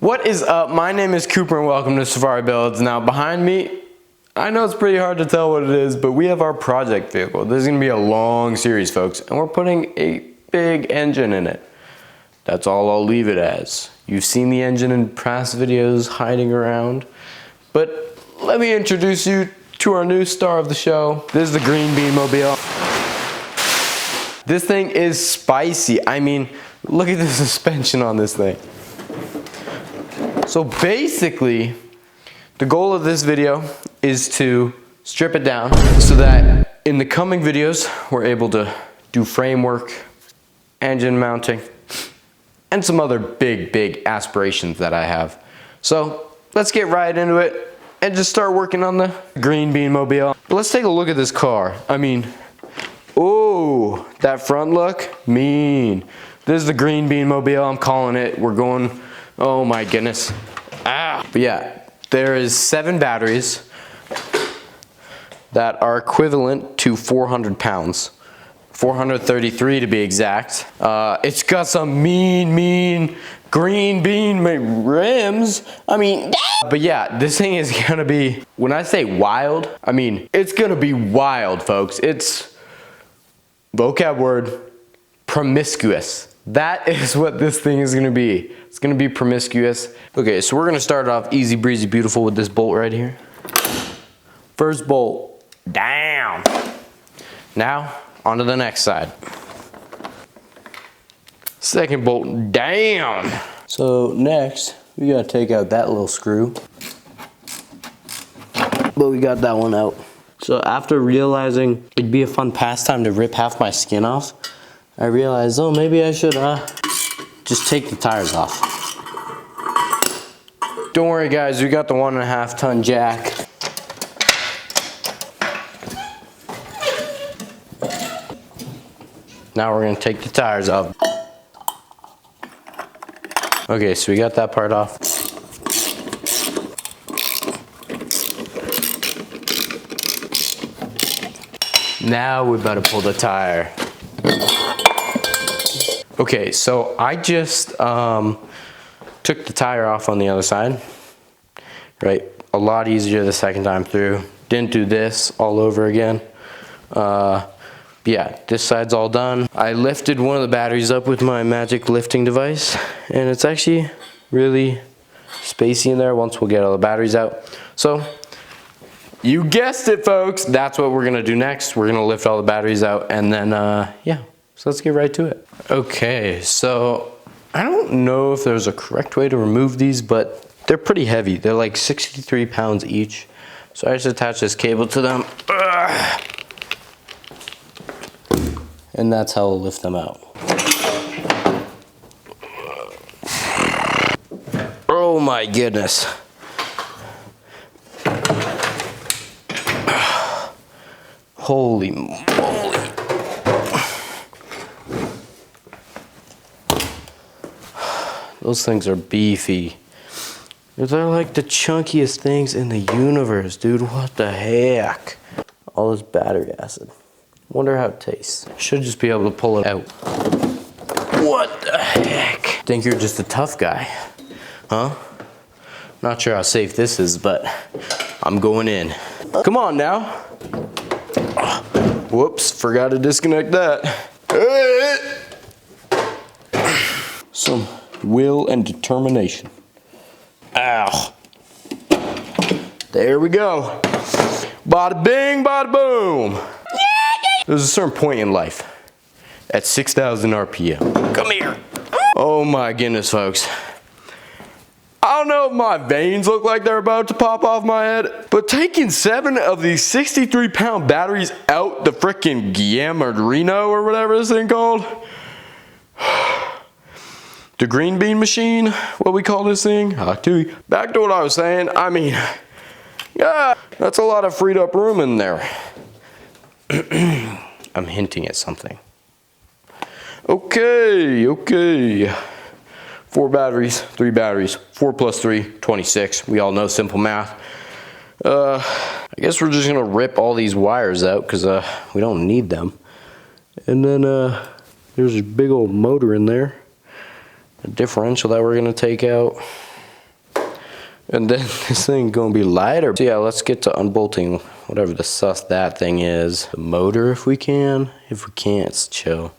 What is up? My name is Cooper and welcome to Safari Builds. Now behind me, I know it's pretty hard to tell what it is, but we have our project vehicle. This is gonna be a long series, folks, and we're putting a big engine in it. That's all I'll leave it as. You've seen the engine in past videos hiding around, but let me introduce you to our new star of the show. This is the Green Bean Mobile. This thing is spicy. I mean, look at the suspension on this thing. So basically, the goal of this video is to strip it down so that in the coming videos, we're able to do framework, engine mounting, and some other big aspirations that I have. So let's get right into it and just start working on the Green Bean Mobile. But let's take a look at this car. I mean, oh, that front look, mean. This is the Green Bean Mobile, I'm calling it. We're going, oh my goodness. But yeah, there is 7 batteries that are equivalent to 400 pounds. 433 to be exact. It's got some mean green bean rims. I mean, but yeah, this thing is gonna be, when I say wild, I mean, it's gonna be wild, folks. It's, vocab word, promiscuous. That is what this thing is gonna be. It's gonna be promiscuous. Okay, so we're gonna start off easy breezy beautiful with this bolt right here. First bolt, down. Now, on to the next side. Second bolt, down. So next, we gotta take out that little screw. But we got that one out. So after realizing it'd be a fun pastime to rip half my skin off, I realized, oh, maybe I should just take the tires off. Don't worry guys, we got the 1.5 ton jack. Now we're gonna take the tires off. Okay, so we got that part off. Now we're about to pull the tire. Okay, so I just took the tire off on the other side, right? A lot easier the second time through. Didn't do this all over again. Yeah, this side's all done. I lifted one of the batteries up with my magic lifting device, and it's actually really spacey in there once we'll get all the batteries out. So, you guessed it, folks. That's what we're gonna do next. We're gonna lift all the batteries out, and then, yeah. So let's get right to it. Okay, so I don't know if there's a correct way to remove these, but they're pretty heavy. They're like 63 pounds each. So I just attach this cable to them. And that's how we'll lift them out. Oh my goodness. Holy moly. Those things are beefy. They're like the chunkiest things in the universe, dude. What the heck? All this battery acid. Wonder how it tastes. Should just be able to pull it out. What the heck? Think you're just a tough guy, huh? Not sure how safe this is, but I'm going in. Come on now. Whoops, forgot to disconnect that. Some will and determination. Ow. There we go. Bada bing, bada boom. There's a certain point in life at 6,000 RPM. Come here. Oh my goodness, folks. I don't know if my veins look like they're about to pop off my head, but taking 7 of these 63-pound batteries out the frickin' Giammarino or whatever this thing called. The green bean machine, what we call this thing. Back to what I was saying. I mean, yeah, that's a lot of freed up room in there. I'm hinting at something. Okay. 4 batteries, 3 batteries. 4 plus 3, 26. We all know simple math. I guess we're just gonna rip all these wires out because we don't need them. And then there's a big old motor in there. A differential that we're gonna take out. And then this thing gonna be lighter. So yeah, let's get to unbolting whatever the sus that thing is. The motor if we can. If we can't, it's chill.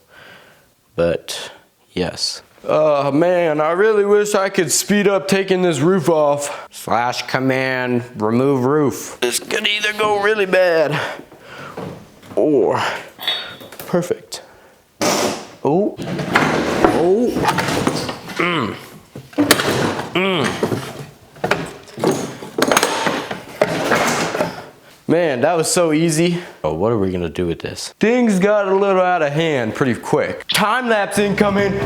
But yes. Oh man, I really wish I could speed up taking this roof off. / command remove roof. This could either go really bad or perfect. Oh. Oh. Man, that was so easy. Oh, what are we gonna do with this? Things got a little out of hand pretty quick. Time lapse incoming.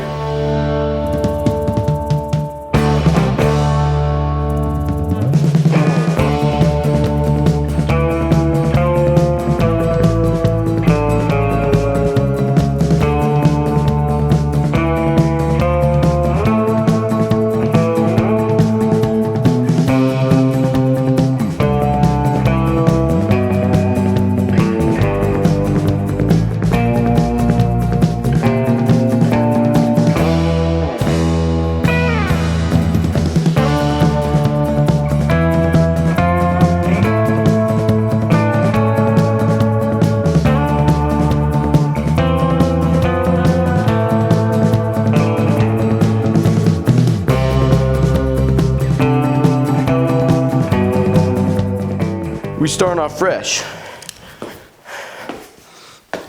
We starting off fresh.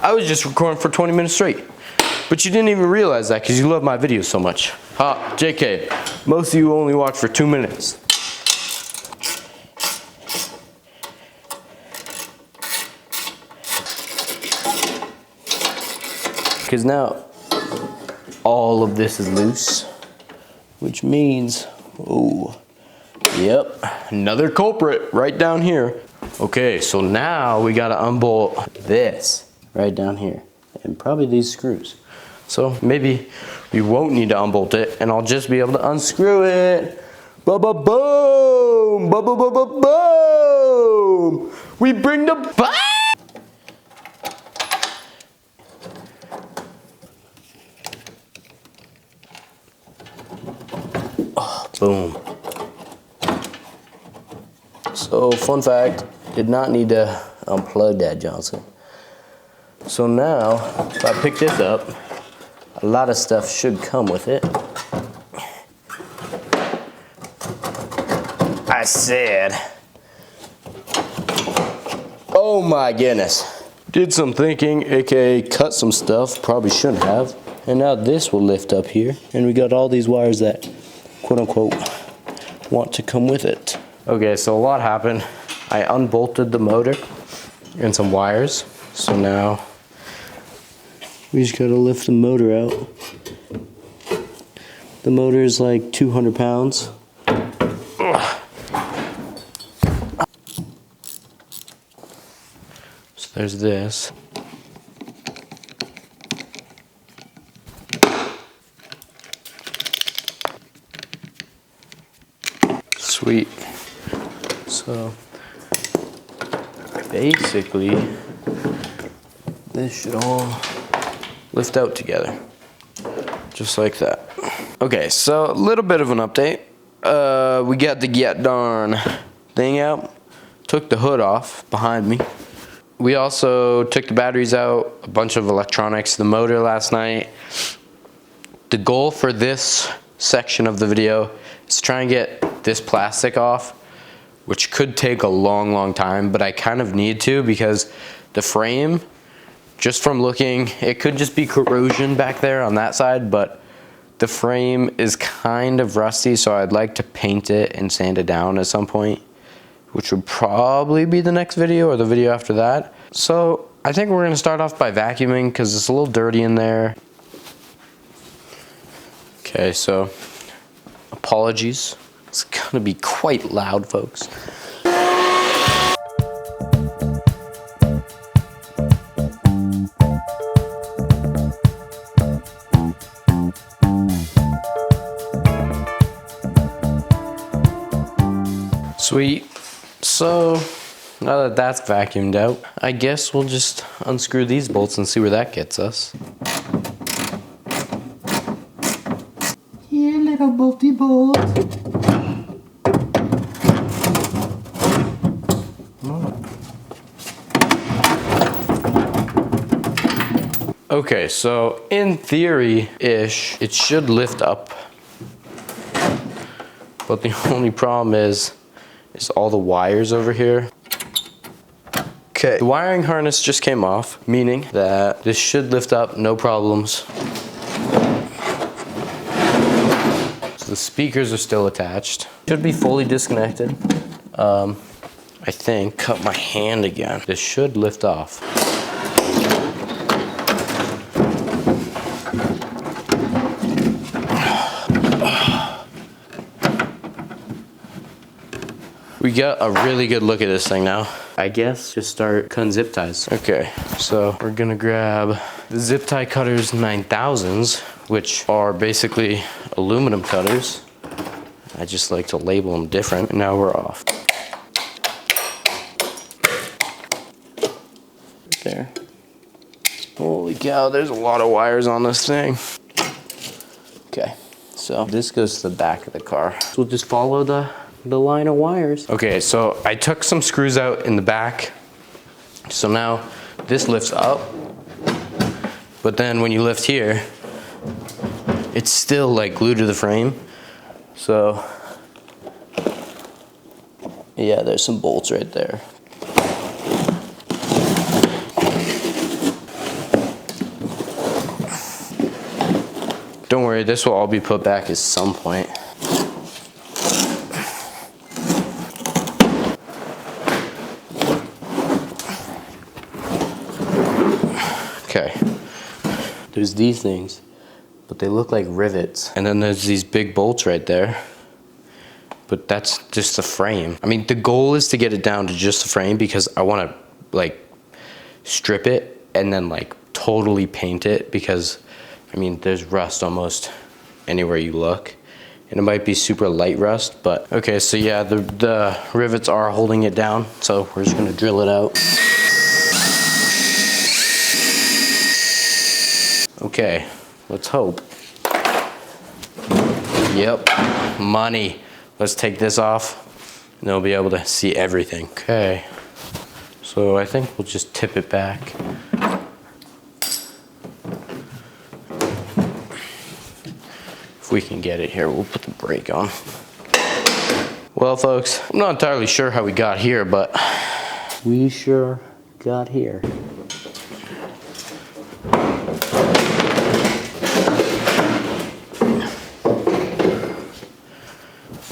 I was just recording for 20 minutes straight, but you didn't even realize that because you love my videos so much. Ha, JK, most of you only watch for 2 minutes. Because now all of this is loose, which means, oh, yep, another culprit right down here. Okay, so now we gotta unbolt this right down here and probably these screws. So maybe we won't need to unbolt it and I'll just be able to unscrew it. Ba-ba-boom! Ba-ba-ba-ba-boom! We bring the boom. So, fun fact, did not need to unplug that Johnson. So now, if I pick this up, a lot of stuff should come with it. I said, oh my goodness. Did some thinking, aka cut some stuff, probably shouldn't have. And now this will lift up here, and we got all these wires that, quote unquote, want to come with it. Okay, so a lot happened. I unbolted the motor and some wires. So now we just gotta lift the motor out. The motor is like 200 pounds. So there's this. Sweet. So basically this should all lift out together just like that. Okay, so a little bit of an update. We got the get darn thing out, took the hood off behind me. We also took the batteries out, a bunch of electronics, the motor last night. The goal for this section of the video is to try and get this plastic off, which could take a long time, but I kind of need to because the frame, just from looking, it could just be corrosion back there on that side, but the frame is kind of rusty, so I'd like to paint it and sand it down at some point, which would probably be the next video or the video after that. So I think we're gonna start off by vacuuming because it's a little dirty in there. Okay, so apologies. It's gonna be quite loud, folks. Sweet. So now that that's vacuumed out, I guess we'll just unscrew these bolts and see where that gets us. Here, little bolty bolt. Okay, so in theory-ish, it should lift up. But the only problem is all the wires over here. Okay, the wiring harness just came off, meaning that this should lift up, no problems. So the speakers are still attached. Should be fully disconnected. I think, cut my hand again. This should lift off. We got a really good look at this thing now. I guess just start cutting zip ties. Okay, so we're gonna grab the zip tie cutters 9000s, which are basically aluminum cutters. I just like to label them different. And now we're off. Right there. Holy cow, there's a lot of wires on this thing. Okay, so this goes to the back of the car. So we'll just follow the line of wires. Okay, so I took some screws out in the back. So now this lifts up, but then when you lift here, it's still like glued to the frame. So yeah, there's some bolts right there. Don't worry, this will all be put back at some point. Okay, there's these things, but they look like rivets. And then there's these big bolts right there, but that's just the frame. I mean, the goal is to get it down to just the frame because I want to like strip it and then like totally paint it because I mean, there's rust almost anywhere you look. And it might be super light rust, but okay, so yeah, the rivets are holding it down, so we're just gonna drill it out. Okay, let's hope. Yep, money. Let's take this off, and they'll be able to see everything. Okay, so I think we'll just tip it back. If we can get it here, we'll put the brake on. Well, folks, I'm not entirely sure how we got here, but we sure got here.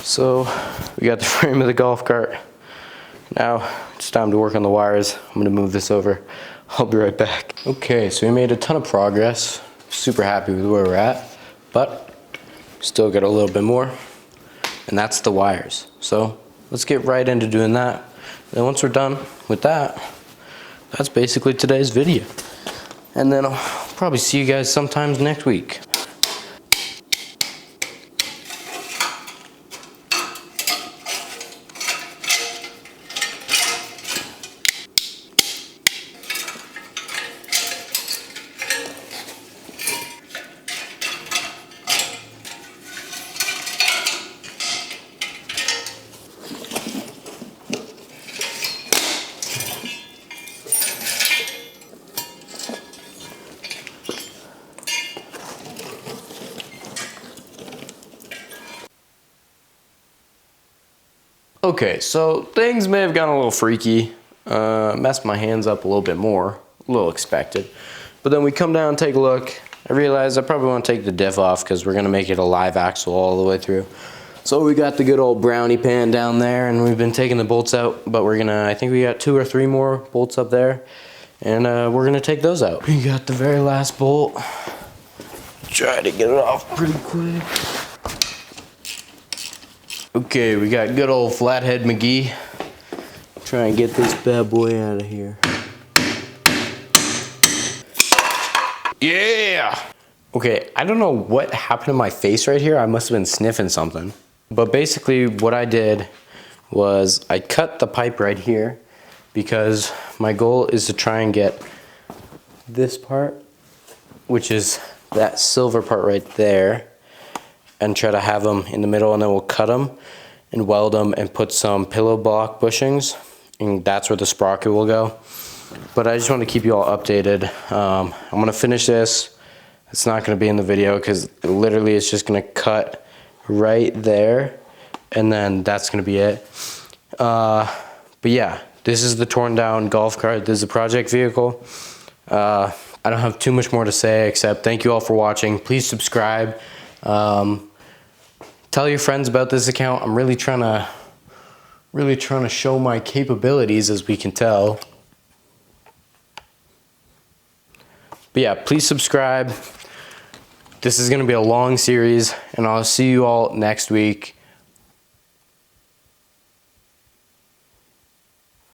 So we got the frame of the golf cart. Now it's time to work on the wires. I'm gonna move this over. I'll be right back. Okay, so we made a ton of progress. Super happy with where we're at, but still got a little bit more, and that's the wires. So let's get right into doing that. Then once we're done with that, that's basically today's video. And then I'll probably see you guys sometimes next week. Okay, so things may have gotten a little freaky, messed my hands up a little bit more, a little expected. But then we come down and take a look. I realized I probably want to take the diff off because we're going to make it a live axle all the way through. So we got the good old brownie pan down there, and we've been taking the bolts out, but we're going to, I think we got 2 or 3 more bolts up there, and we're going to take those out. We got the very last bolt. Try to get it off pretty quick. Okay, we got good old Flathead McGee. Try and get this bad boy out of here. Yeah! Okay, I don't know what happened to my face right here. I must have been sniffing something. But basically what I did was I cut the pipe right here because my goal is to try and get this part, which is that silver part right there, and try to have them in the middle, and then we'll cut them and weld them and put some pillow block bushings, and that's where the sprocket will go. But I just want to keep you all updated. I'm gonna finish this. It's not gonna be in the video because literally it's just gonna cut right there, and then that's gonna be it. But yeah, this is the torn down golf cart. This is a project vehicle. I don't have too much more to say except thank you all for watching. Please subscribe. Tell your friends about this account. I'm really trying to show my capabilities, as we can tell. But yeah, please subscribe. This is going to be a long series, and I'll see you all next week.